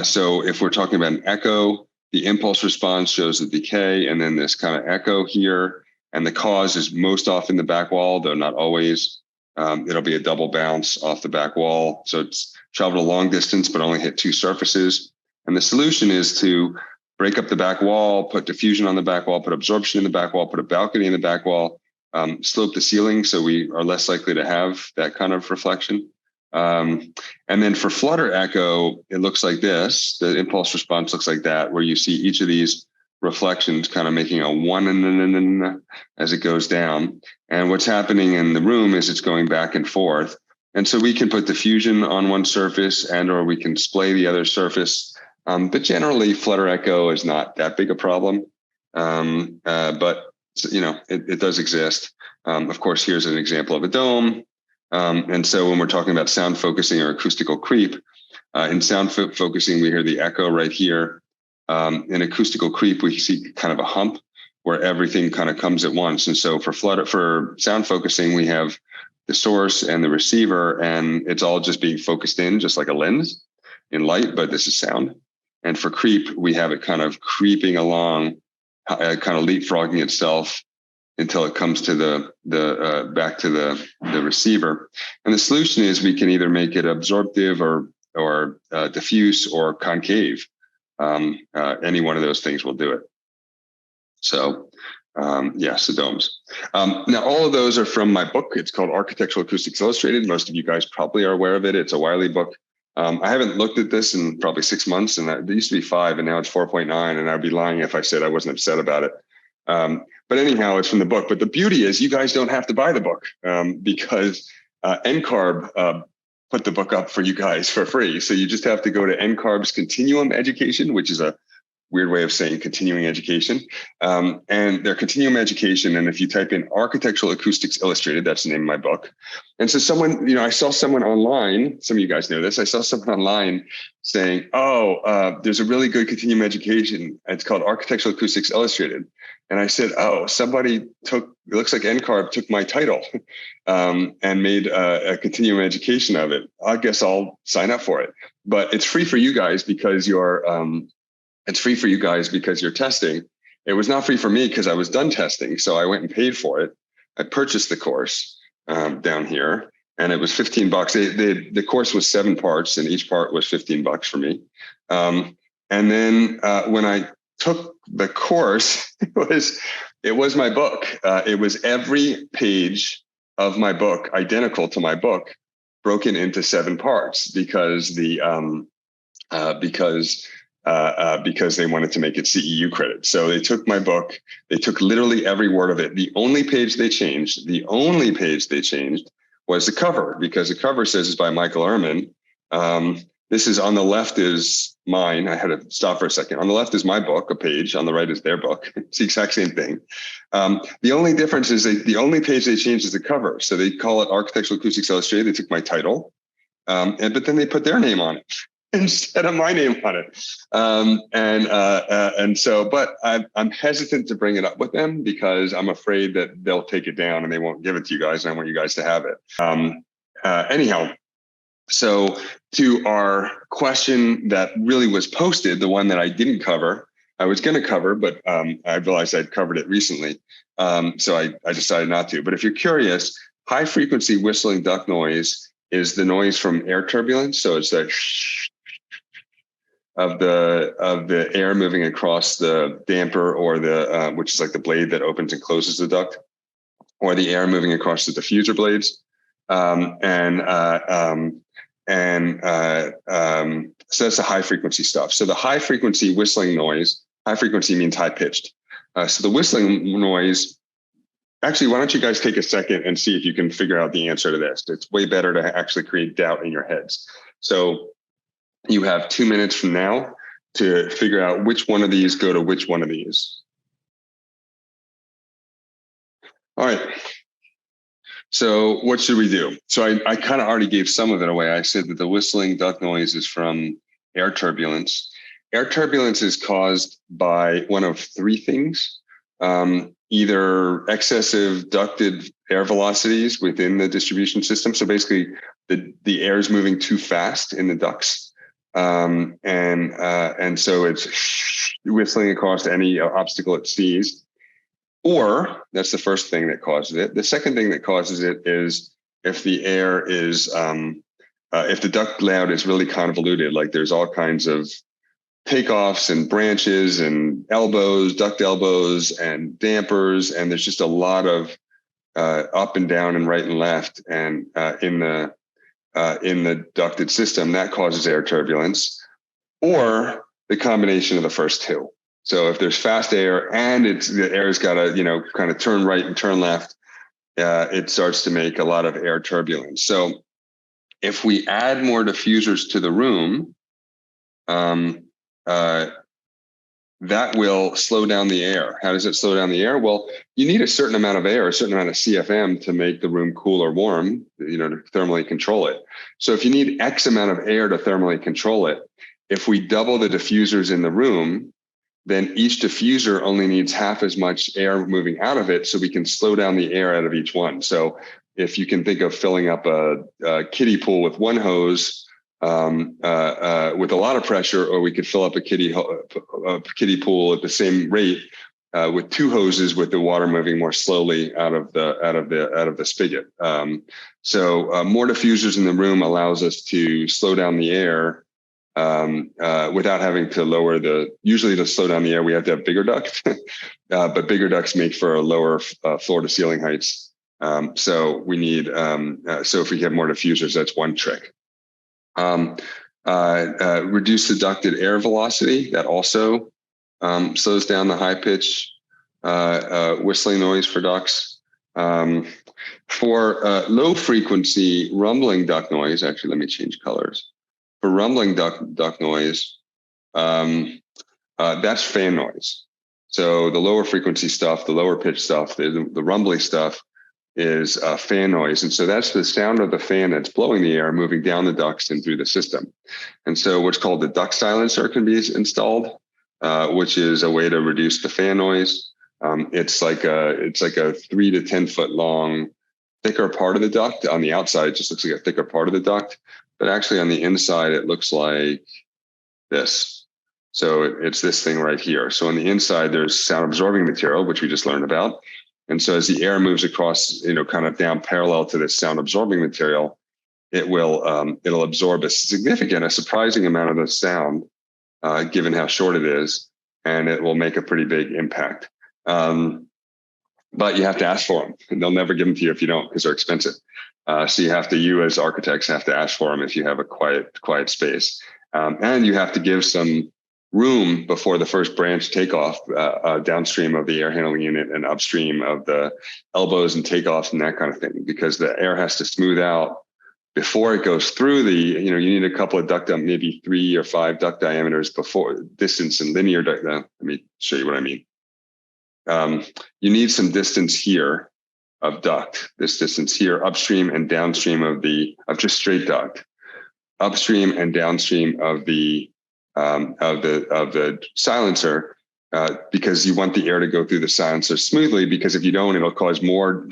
So if we're talking about an echo, the impulse response shows the decay, and then this kind of echo here, and the cause is most often the back wall, though not always. It'll be a double bounce off the back wall. So it's traveled a long distance, but only hit two surfaces. And the solution is to break up the back wall, put diffusion on the back wall, put absorption in the back wall, put a balcony in the back wall, slope the ceiling so we are less likely to have that kind of reflection. And then for flutter echo, it looks like this. The impulse response looks like that, where you see each of these reflections kind of making a one as it goes down. And what's happening in the room is it's going back and forth. And so we can put diffusion on one surface or we can splay the other surface. But generally, flutter echo is not that big a problem. But it does exist. Of course, here's an example of a dome. And so when we're talking about sound focusing or acoustical creep, in sound focusing, we hear the echo right here. In acoustical creep, we see kind of a hump where everything kind of comes at once. And so for sound focusing, we have the source and the receiver, and it's all just being focused in, just like a lens in light, but this is sound. And for creep, we have it kind of creeping along, kind of leapfrogging itself until it comes to the back to the receiver. And the solution is we can either make it absorptive or diffuse or concave. Any one of those things will do it. So so domes. Now, all of those are from my book. It's called Architectural Acoustics Illustrated. Most of you guys probably are aware of it. It's a Wiley book. I haven't looked at this in probably 6 months, and it used to be 5, and now it's 4.9, and I'd be lying if I said I wasn't upset about it. But anyhow, it's from the book. But the beauty is you guys don't have to buy the book because NCARB put the book up for you guys for free. So you just have to go to NCARB's Continuum Education, which is a weird way of saying continuing education. And their continuum education. And if you type in Architectural Acoustics Illustrated, that's the name of my book. And so I saw someone online, some of you guys know this, I saw someone online saying, there's a really good continuum education. It's called Architectural Acoustics Illustrated. And I said, it looks like NCARB took my title and made a continuum education of it. I guess I'll sign up for it. But it's free for you guys because you're testing. It was not free for me because I was done testing. So I went and paid for it. I purchased the course down here, and it was $15. The course was 7 parts, and each part was $15 for me. And then when I took the course, it was my book. It was every page of my book, identical to my book, broken into 7 parts because they wanted to make it CEU credit. So they took my book, they took literally every word of it. The only page they changed was the cover, because the cover says it's by Michael Ermann. This is on the left is mine. I had to stop for a second. On the left is my book, a page. On the right is their book. It's the exact same thing. The only difference is the only page they changed is the cover. So they call it Architectural Acoustics Illustrated. They took my title, but then they put their name on it instead of my name on it. But I'm hesitant to bring it up with them because I'm afraid that they'll take it down and they won't give it to you guys. And I want you guys to have it. Anyhow, so to our question that really was posted, the one that I didn't cover, I was going to cover, but I realized I'd covered it recently. So I decided not to. But if you're curious, high frequency whistling duct noise is the noise from air turbulence. So it's that of the air moving across the damper, or which is like the blade that opens and closes the duct, or the air moving across the diffuser blades. So that's the high frequency stuff. So the high frequency whistling noise, high frequency means high pitched. So the whistling noise, actually, why don't you guys take a second and see if you can figure out the answer to this? It's way better to actually create doubt in your heads. So you have 2 minutes from now to figure out which one of these go to which one of these. All right. So what should we do? So I kind of already gave some of it away. I said that the whistling duct noise is from air turbulence. Air turbulence is caused by one of three things. Either excessive ducted air velocities within the distribution system. So basically the air is moving too fast in the ducts. And so it's whistling across any obstacle it sees. Or that's the first thing that causes it. The second thing that causes it is if the air is, if the duct layout is really convoluted, like there's all kinds of takeoffs and branches and elbows, duct elbows and dampers, and there's just a lot of up and down and right and left, and in the ducted system, that causes air turbulence, or the combination of the first two. So if there's fast air and the air's got to, kind of turn right and turn left, it starts to make a lot of air turbulence. So if we add more diffusers to the room, that will slow down the air. How does it slow down the air? Well, you need a certain amount of air, a certain amount of CFM to make the room cool or warm, to thermally control it. So if you need X amount of air to thermally control it, if we double the diffusers in the room, then each diffuser only needs half as much air moving out of it, so we can slow down the air out of each one. So if you can think of filling up a kiddie pool with one hose with a lot of pressure, or we could fill up a kiddie pool at the same rate with two hoses, with the water moving more slowly out of the spigot. So more diffusers in the room allows us to slow down the air without having to usually to slow down the air, we have to have bigger ducts, but bigger ducts make for a lower floor to ceiling heights. So we need, so if we have more diffusers, that's one trick. Reduce the ducted air velocity. That also slows down the high pitch whistling noise for ducts. For low frequency rumbling duct noise, actually, let me change colors. For rumbling duct noise, that's fan noise. So the lower frequency stuff, the lower pitch stuff, the rumbly stuff is fan noise. And so that's the sound of the fan that's blowing the air, moving down the ducts and through the system. And so what's called the duct silencer can be installed, which is a way to reduce the fan noise. It's like a 3 to 10 foot long, thicker part of the duct. On the outside, it just looks like a thicker part of the duct. But actually on the inside, it looks like this. So it's this thing right here. So on the inside, there's sound absorbing material, which we just learned about. And so as the air moves across, kind of down parallel to this sound absorbing material, it'll absorb a surprising amount of the sound, given how short it is, and it will make a pretty big impact. But you have to ask for them, and they'll never give them to you if you don't, because they're expensive. So you as architects have to ask for them if you have a quiet space. And you have to give some room before the first branch takeoff downstream of the air handling unit and upstream of the elbows and takeoffs and that kind of thing, because the air has to smooth out before it goes through you need a couple of duct, maybe 3 or 5 duct diameters before distance and linear duct. Let me show you what I mean. You need some distance here of duct, this distance here, upstream and downstream of just straight duct, upstream and downstream of the silencer, because you want the air to go through the silencer smoothly, because if you don't, it'll cause more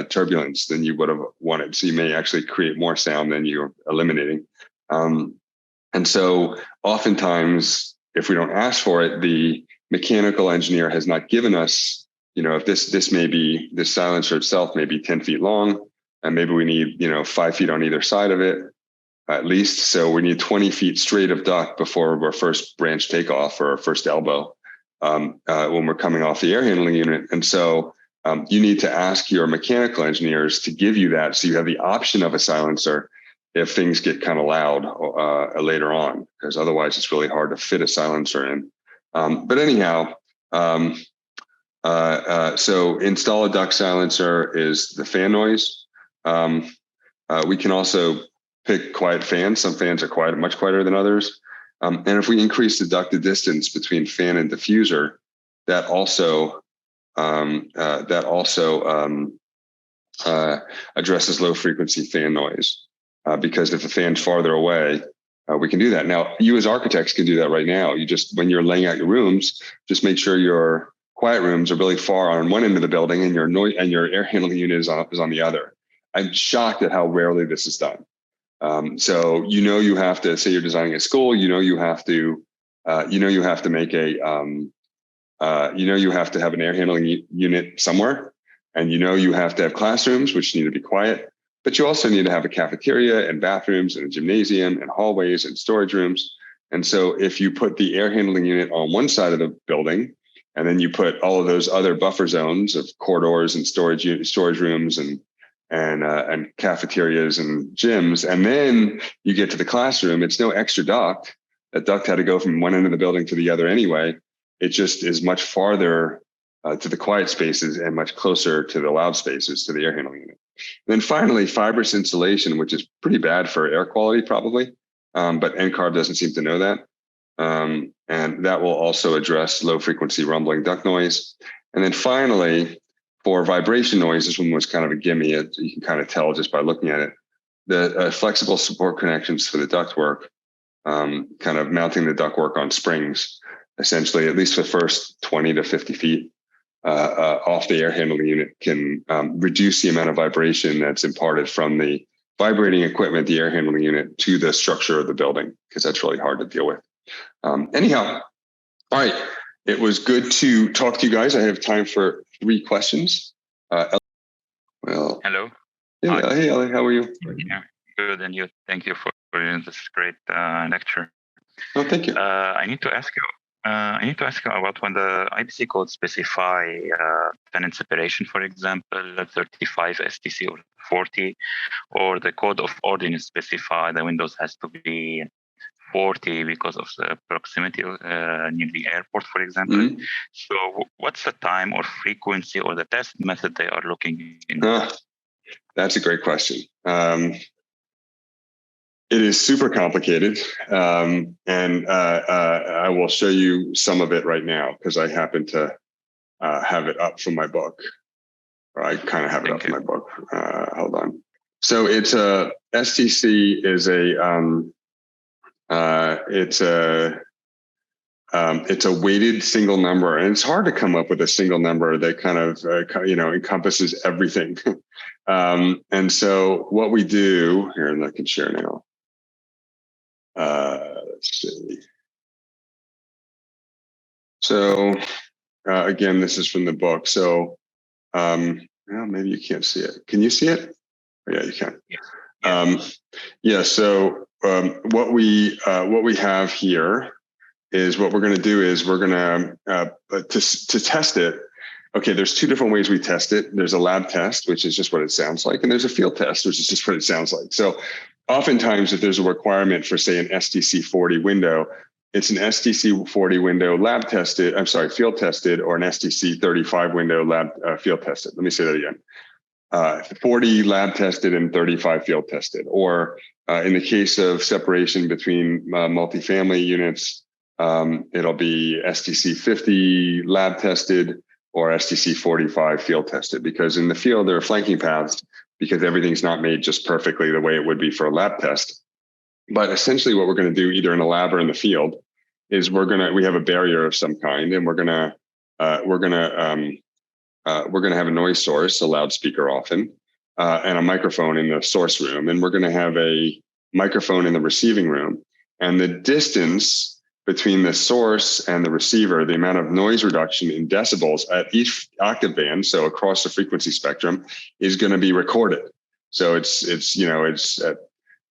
turbulence than you would have wanted. So you may actually create more sound than you're eliminating. And so oftentimes, if we don't ask for it, the mechanical engineer has not given us, if this silencer itself may be 10 feet long, and maybe we need, 5 feet on either side of it, at least. So we need 20 feet straight of duct before our first branch takeoff or our first elbow when we're coming off the air handling unit. And so you need to ask your mechanical engineers to give you that, so you have the option of a silencer if things get kind of loud later on, because otherwise it's really hard to fit a silencer in. But anyhow, so install a duct silencer is the fan noise. We can also pick quiet fans. Some fans are much quieter than others. And if we increase the ducted distance between fan and diffuser, that also that also addresses low frequency fan noise. Because if the fan's farther away, we can do that. Now, you as architects can do that right now. You just, when you're laying out your rooms, just make sure your quiet rooms are really far on one end of the building and your noise and your air handling unit is on the other. I'm shocked at how rarely this is done. So you have to say you're designing a school. You have to make a you have to have an air handling unit somewhere, and you have to have classrooms which need to be quiet. But you also need to have a cafeteria and bathrooms and a gymnasium and hallways and storage rooms. And so if you put the air handling unit on one side of the building, and then you put all of those other buffer zones of corridors and storage rooms and cafeterias and gyms, and then you get to the classroom, it's no extra duct. That duct had to go from one end of the building to the other anyway. It just is much farther to the quiet spaces and much closer to the loud spaces, to the air handling unit. And then finally, fibrous insulation, which is pretty bad for air quality probably, but NCARB doesn't seem to know that. And that will also address low frequency rumbling duct noise. And then finally, for vibration noise, this one was kind of a gimme. You can kind of tell just by looking at it. The flexible support connections for the ductwork, kind of mounting the ductwork on springs, essentially, at least for the first 20 to 50 feet off the air handling unit, can reduce the amount of vibration that's imparted from the vibrating equipment, the air handling unit, to the structure of the building, because that's really hard to deal with. Anyhow, all right. It was good to talk to you guys. I have time for 3 questions. Well, hello. Hey, Ellie, how are you? Yeah, good, and you? Thank you for this great lecture. Oh, thank you. I need to ask you about when the IPC code specify tenant separation, for example, 35 STC or 40, or the code of ordinance specify the windows has to be 40 because of the proximity near the airport, for example. Mm-hmm. So what's the time or frequency or the test method they are looking in? That's a great question. It is super complicated. And I will show you some of it right now because I happen to have it up from my book. Or I kind of have it up from my book. Hold on. So it's a STC is it's a weighted single number, and it's hard to come up with a single number that kind of encompasses everything. And so what we do here, and I can share now. Let's see. So again, this is from the book. So well, maybe you can't see it. Can you see it? Oh, yeah, you can. Yeah. So what we have here is what we're going to do is we're going to test it. Okay, there's 2 different ways we test it. There's a lab test, which is just what it sounds like, and there's a field test, which is just what it sounds like. So oftentimes, if there's a requirement for, say, an STC 40 window, it's an STC 40 window lab tested. I'm sorry, field tested, or an STC 35 window lab field tested. Let me say that again. 40 lab tested and 35 field tested. Or in the case of separation between multifamily units, it'll be STC 50 lab tested or STC 45 field tested, because in the field, there are flanking paths because everything's not made just perfectly the way it would be for a lab test. But essentially what we're going to do either in a lab or in the field is we have a barrier of some kind, and we're going to have a noise source, a loudspeaker often, and a microphone in the source room. And we're going to have a microphone in the receiving room. And the distance between the source and the receiver, the amount of noise reduction in decibels at each octave band, so across the frequency spectrum, is going to be recorded. So it's at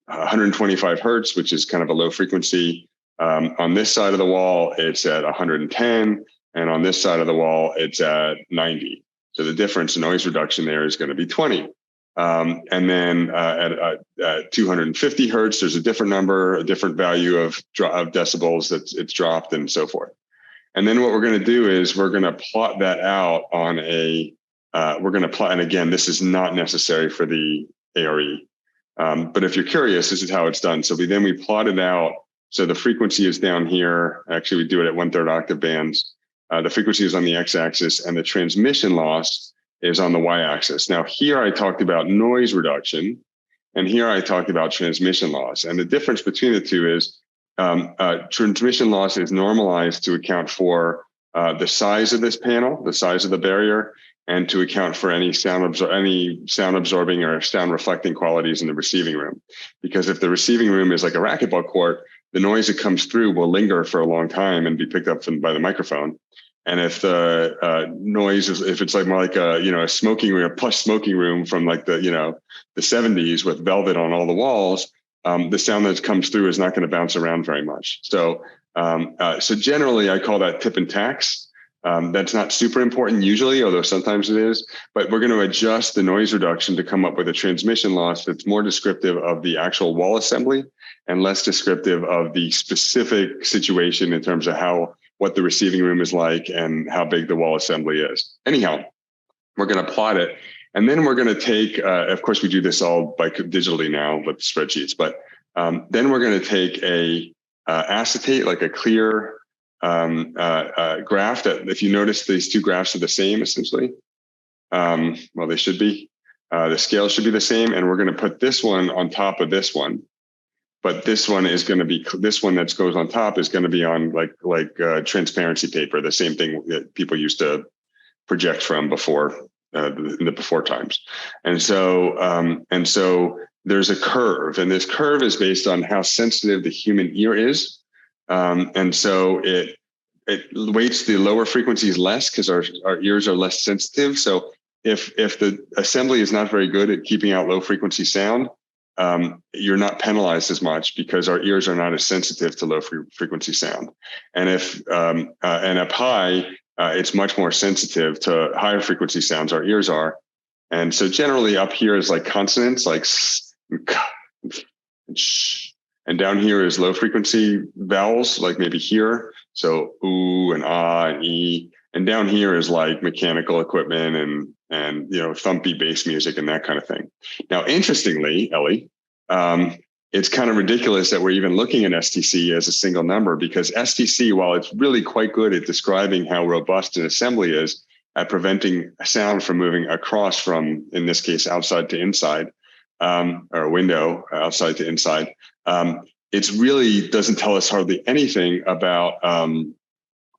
125 hertz, which is kind of a low frequency. On this side of the wall, it's at 110. And on this side of the wall, it's at 90. So the difference in noise reduction there is going to be 20. And then at 250 hertz, there's a different number, a different value of decibels that it's dropped, and so forth. And then what we're going to do is we're going to plot that out on and again, this is not necessary for the ARE. But if you're curious, this is how it's done. So we plot it out. So the frequency is down here. Actually, we do it at 1/3 octave bands. The frequency is on the x-axis, and the transmission loss is on the y-axis. Now, here I talked about noise reduction, and here I talked about transmission loss. And the difference between the two is transmission loss is normalized to account for the size of this panel, the size of the barrier, and to account for any sound absorbing or sound reflecting qualities in the receiving room. Because if the receiving room is like a racquetball court, the noise that comes through will linger for a long time and be picked up by the microphone. And if the noise is, if it's like more like a smoking room, a plush smoking room from like the 70s with velvet on all the walls, the sound that comes through is not going to bounce around very much. So generally, I call that tip and tax. That's not super important usually, although sometimes it is. But we're going to adjust the noise reduction to come up with a transmission loss that's more descriptive of the actual wall assembly and less descriptive of the specific situation in terms of what the receiving room is like and how big the wall assembly is. Anyhow, we're going to plot it. And then we're going to take, of course, we do this all digitally now with spreadsheets, but then we're going to take a acetate, like a clear graph that, if you notice, these two graphs are the same, essentially. Well, they should be. The scale should be the same. And we're going to put this one on top of this one. But this one is going to be, this one that goes on top is going to be on like transparency paper, the same thing that people used to project from before, in the before times. And so there's a curve, and this curve is based on how sensitive the human ear is. And so it weights the lower frequencies less because our ears are less sensitive. So if the assembly is not very good at keeping out low frequency sound, you're not penalized as much because our ears are not as sensitive to low frequency sound. And and up high, it's much more sensitive to higher frequency sounds, our ears are. And so generally up here is like consonants, like s, and k, and sh. And down here is low frequency vowels, like maybe here. So ooh and ah and e. And down here is like mechanical equipment and thumpy bass music and that kind of thing. Now, interestingly, Ellie, it's kind of ridiculous that we're even looking at STC as a single number, because STC, while it's really quite good at describing how robust an assembly is at preventing sound from moving across from, in this case, outside to inside, or a window outside to inside, it really doesn't tell us hardly anything about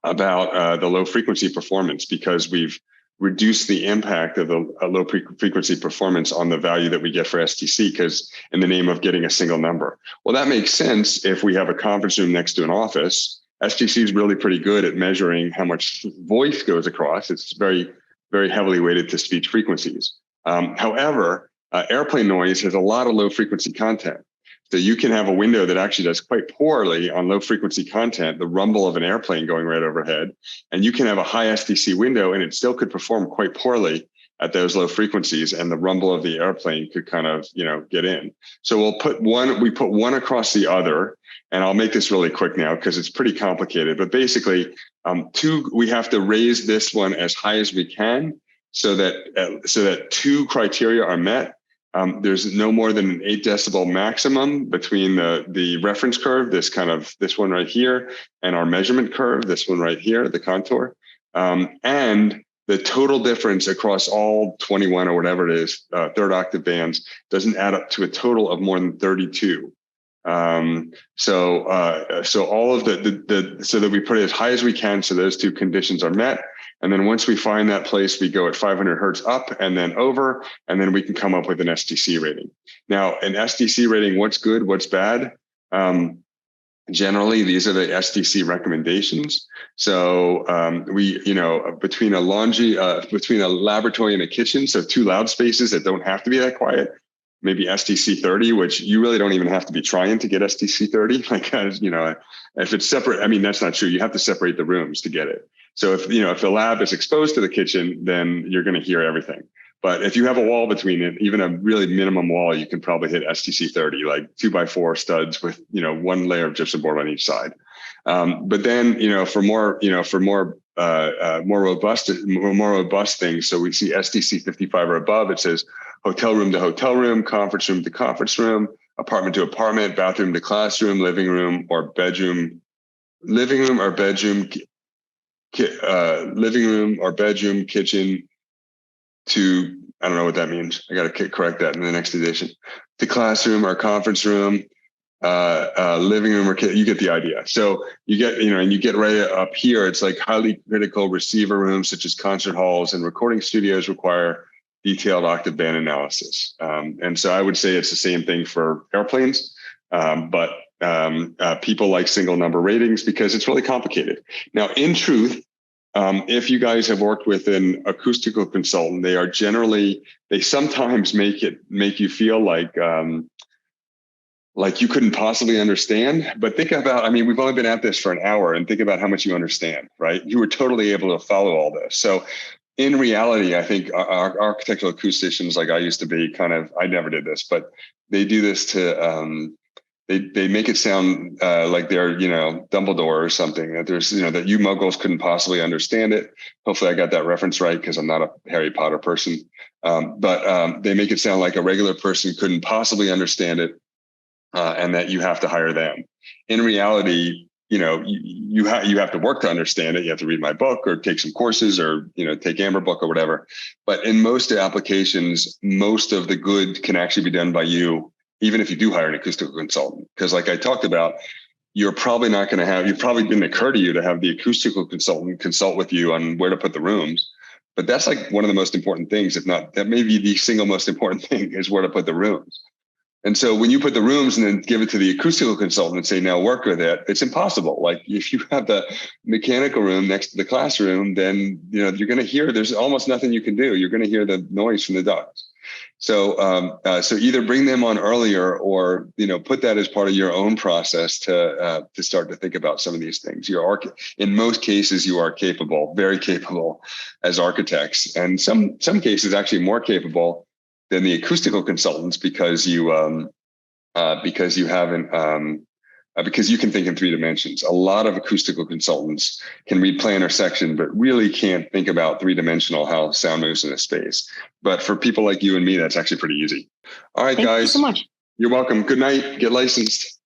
the low frequency performance, because we've reduced the impact of the low frequency performance on the value that we get for STC, because in the name of getting a single number. Well, that makes sense if we have a conference room next to an office. STC is really pretty good at measuring how much voice goes across. It's very, very heavily weighted to speech frequencies. However, airplane noise has a lot of low frequency content. So you can have a window that actually does quite poorly on low frequency content, the rumble of an airplane going right overhead. And you can have a high STC window and it still could perform quite poorly at those low frequencies, and the rumble of the airplane could kind of, get in. So we put one across the other, and I'll make this really quick now because it's pretty complicated, but basically we have to raise this one as high as we can so that two criteria are met. There's no more than an 8 decibel maximum between the reference curve, this one right here, and our measurement curve, this one right here, the contour. And the total difference across all 21 or whatever it is, third octave bands, doesn't add up to a total of more than 32. So all of so that we put it as high as we can so those two conditions are met. And then once we find that place, we go at 500 hertz up and then over, and then we can come up with an STC rating. Now, an STC rating, what's good, what's bad? Generally, these are the STC recommendations. So between a laboratory and a kitchen, so 2 loud spaces that don't have to be that quiet, maybe STC 30, which you really don't even have to be trying to get STC 30. If it's separate, I mean, that's not true. You have to separate the rooms to get it. So if the lab is exposed to the kitchen, then you're going to hear everything. But if you have a wall between it, even a really minimum wall, you can probably hit STC 30, like 2x4 studs with, 1 layer of gypsum board on each side. But then, for more robust things. So we see STC 55 or above. It says hotel room to hotel room, conference room to conference room, apartment to apartment, bathroom to classroom, living room or bedroom living room or bedroom, kitchen, to, I don't know what that means. I got to correct that in the next edition. To classroom or conference room, living room, or you get the idea. So you get, and you get right up here, it's like highly critical receiver rooms such as concert halls and recording studios require detailed octave band analysis. And so I would say it's the same thing for airplanes, but people like single number ratings because it's really complicated. Now, in truth, if you guys have worked with an acoustical consultant, they sometimes make you feel like you couldn't possibly understand. But think about, we've only been at this for an hour, and think about how much you understand, right? You were totally able to follow all this. So in reality, I think our architectural acousticians, like I used to be, I never did this, but they do this to, they make it sound like they're, Dumbledore or something, that there's, that you muggles couldn't possibly understand it. Hopefully I got that reference right, because I'm not a Harry Potter person. But they make it sound like a regular person couldn't possibly understand it, and that you have to hire them. In reality, you have to work to understand it. You have to read my book or take some courses or, take Amber book or whatever. But in most applications, most of the good can actually be done by you, even if you do hire an acoustical consultant. Because like I talked about, it probably didn't occur to you to have the acoustical consultant consult with you on where to put the rooms. But that's like one of the most important things, if not, that may be the single most important thing, is where to put the rooms. And so when you put the rooms and then give it to the acoustical consultant and say, now work with it, it's impossible. Like if you have the mechanical room next to the classroom, then, you're going to hear, there's almost nothing you can do. You're going to hear the noise from the ducts. So, so either bring them on earlier or, put that as part of your own process to start to think about some of these things. In most cases, you are capable, very capable as architects, and some cases actually more capable than the acoustical consultants because you can think in 3 dimensions. A lot of acoustical consultants can read planar section, but really can't think about 3-dimensional how sound moves in a space. But for people like you and me, that's actually pretty easy. All right, guys. Thank you so much. You're welcome. Good night. Get licensed.